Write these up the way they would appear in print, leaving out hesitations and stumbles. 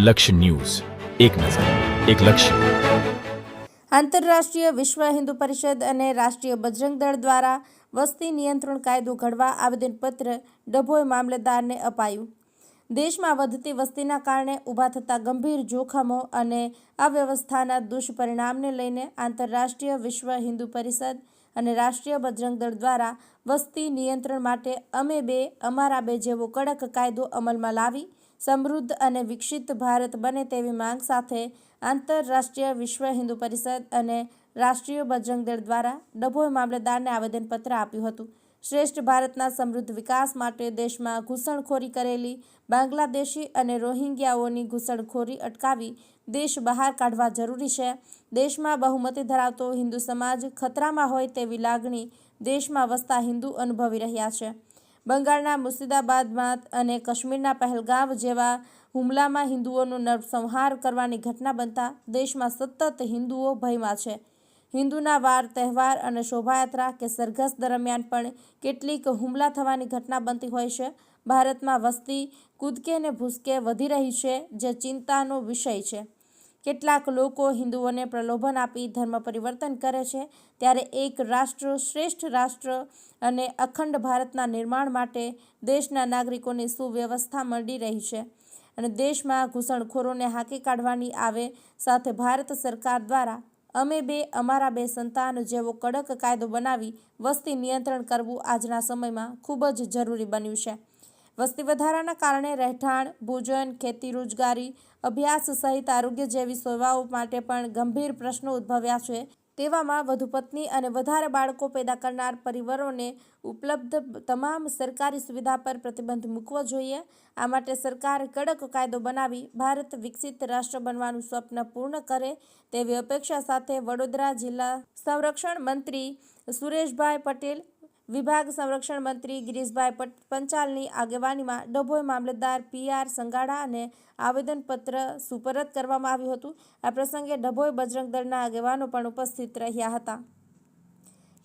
લક્ષ્ય ન્યૂઝ, એક નજર, એક લક્ષ્ય. આંતરરાષ્ટ્રીય વિશ્વ હિન્દુ પરિષદ અને રાષ્ટ્રીય બજરંગ દળ દ્વારા વસ્તી નિયંત્રણ કાયદો ઘડવા આવેદનપત્ર ડભોઈ મામલતદારને અપાયું. દેશમાં વધતી વસ્તીના કારણે ઊભા થતા ગંભીર જોખમો અને અવ્યવસ્થાના દુષ્પરિણામને લઈને આંતરરાષ્ટ્રીય વિશ્વ હિન્દુ પરિષદ અને રાષ્ટ્રીય બજરંગ દળ દ્વારા વસ્તી નિયંત્રણ માટે અમે બે અમારા બે જેવો કડક કાયદો અમલમાં લાવી સમૃદ્ધ અને વિકસિત ભારત બને તેવી માંગ સાથે આંતરરાષ્ટ્રીય વિશ્વ હિન્દુ પરિષદ અને રાષ્ટ્રીય બજરંગ દળ દ્વારા ડભોઈ મામલતદારને આવેદનપત્ર આપ્યું હતું. શ્રેષ્ઠ ભારતના સમૃદ્ધ વિકાસ માટે દેશમાં ઘૂસણખોરી કરેલી બાંગ્લાદેશી અને રોહિંગ્યાઓની ઘૂસણખોરી અટકાવી દેશ બહાર કાઢવા જરૂરી છે. દેશમાં બહુમતી ધરાવતો હિન્દુ સમાજ ખતરામાં હોય તેવી લાગણી દેશમાં વસતા હિન્દુ અનુભવી રહ્યા છે. બંગાળના મુર્શિદાબાદમાં અને કાશ્મીરના પહેલગામ જેવા હુમલામાં હિન્દુઓનો નરસંહાર કરવાની ઘટના બનતા દેશમાં સતત હિન્દુઓ ભયમાં છે. હિન્દુના વાર તહેવાર અને શોભાયાત્રા કે સરઘસ દરમિયાન પણ કેટલીક હુમલા થવાની ઘટના બનતી હોય છે. ભારતમાં વસ્તી કૂદકે ને ભૂસકે વધી રહી છે, જે ચિંતાનો વિષય છે. કેટલાક લોકો હિન્દુઓને પ્રલોભન આપી ધર્મ પરિવર્તન કરે છે, ત્યારે એક રાષ્ટ્ર શ્રેષ્ઠ રાષ્ટ્ર અને અખંડ ભારતના નિર્માણ માટે દેશના નાગરિકોની સુવ્યવસ્થા મળી રહી છે અને દેશમાં ઘૂસણખોરોને હાંકી કાઢવાની આવે સાથે ભારત સરકાર દ્વારા અમે બે અમારા બે સંતાન જેવો કડક કાયદો બનાવી વસ્તી નિયંત્રણ કરવું આજના સમયમાં ખૂબ જ જરૂરી બન્યું છે. વસ્તી વધારાના કારણે રહેઠાણ, ભોજન, ખેતી, રોજગારી, અભ્યાસ સહિત આરોગ્ય જેવી સેવાઓ માટે પણ ગંભીર પ્રશ્નો ઉદ્ભવ્યા છે. તેવામાં વધુ પત્ની અને વધારે બાળકો પેદા કરનાર પરિવારોને ઉપલબ્ધ તમામ સરકારી સુવિધા પર પ્રતિબંધ મૂકવો જોઈએ. આ માટે સરકાર કડક કાયદો બનાવી ભારત વિકસિત રાષ્ટ્ર બનવાનું સ્વપ્ન પૂર્ણ કરે તેવી અપેક્ષા સાથે વડોદરા જિલ્લા સંરક્ષણ મંત્રી સુરેશભાઈ પટેલ, વિભાગ સંરક્ષણ મંત્રી ગિરીશભાઈ પંચાલની આગેવાનીમાં ડભોઈ મામલતદાર PR સંગાડાને આવેદનપત્ર સુપરત કરવામાં આવ્યું હતું. આ પ્રસંગે ડભોઈ બજરંગ દળના આગેવાનો પણ ઉપસ્થિત રહ્યા હતા.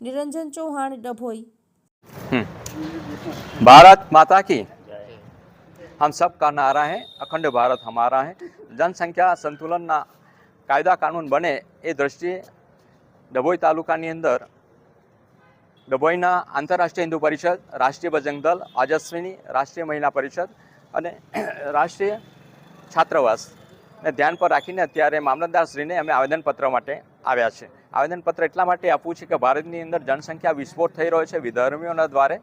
નિરંજન ચૌહાણ, ડભોઈ. भारत माता की हम सब का नारा है, अखंड भारत हमारा है. जनसंख्या संतुलनना कायदा कानून बने એ દ્રષ્ટિએ ડભોઈ તાલુકાની અંદર ડભોઈના આંતરરાષ્ટ્રીય હિન્દુ પરિષદ, રાષ્ટ્રીય બજરંગ દળ, ઓજસ્વીની, રાષ્ટ્રીય મહિલા પરિષદ અને રાષ્ટ્રીય છાત્રવાસને ધ્યાન પર રાખીને અત્યારે મામલતદારશ્રીને અમે આવેદનપત્ર માટે આવ્યા છે. આવેદનપત્ર એટલા માટે આપવું છે કે ભારતની અંદર જનસંખ્યા વિસ્ફોટ થઈ રહ્યો છે વિધર્મીઓના દ્વારે.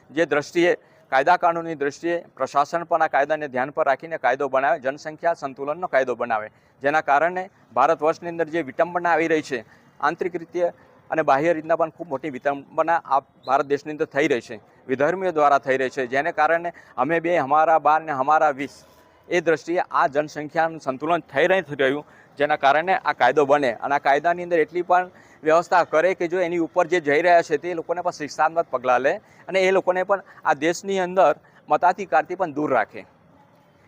જે દ્રષ્ટિએ કાયદા કાનૂનની દ્રષ્ટિએ પ્રશાસન પણ આ કાયદાને ધ્યાન પર રાખીને કાયદો બનાવે, જનસંખ્યા સંતુલનનો કાયદો બનાવે, જેના કારણે ભારત વર્ષની અંદર જે વિટંબના આવી રહી છે, આંતરિક રીતે અને બાહ્ય રીતના પણ ખૂબ મોટી વિટંબના આ ભારત દેશની અંદર થઈ રહી છે, વિધર્મીઓ દ્વારા થઈ રહી છે, જેને કારણે અમે બે હમારા 12 ને હમારા 20 એ દ્રષ્ટિએ આ જનસંખ્યાનું સંતુલન થઈ રહ્યું, જેના કારણે આ કાયદો બને અને આ કાયદાની અંદર એટલી પણ વ્યવસ્થા કરે કે જો એની ઉપર જે જઈ રહ્યા છે તે લોકોને પણ શિક્ષાત્મક પગલાં લે અને એ લોકોને પણ આ દેશની અંદર મતાધિકારથી પણ દૂર રાખે.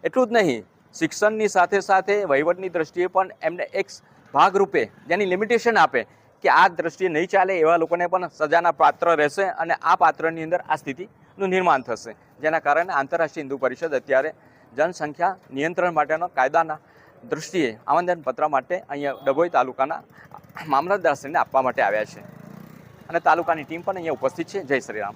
એટલું જ નહીં, શિક્ષણની સાથે સાથે વહીવટની દ્રષ્ટિએ પણ એમને એક ભાગરૂપે જેની લિમિટેશન આપે કે આ દ્રષ્ટિએ નહીં ચાલે એવા લોકોને પણ સજાના પાત્ર રહેશે અને આ પાત્રની અંદર આ સ્થિતિનું નિર્માણ થશે, જેના કારણે આંતરરાષ્ટ્રીય હિન્દુ પરિષદ અત્યારે જનસંખ્યા નિયંત્રણ માટેના કાયદાના દૃષ્ટિએ આવેદનપત્ર માટે અહીંયા ડભોઈ તાલુકાના મામલતદારશ્રીને આપવા માટે આવ્યા છે અને તાલુકાની ટીમ પણ અહીંયા ઉપસ્થિત છે. જય શ્રી રામ.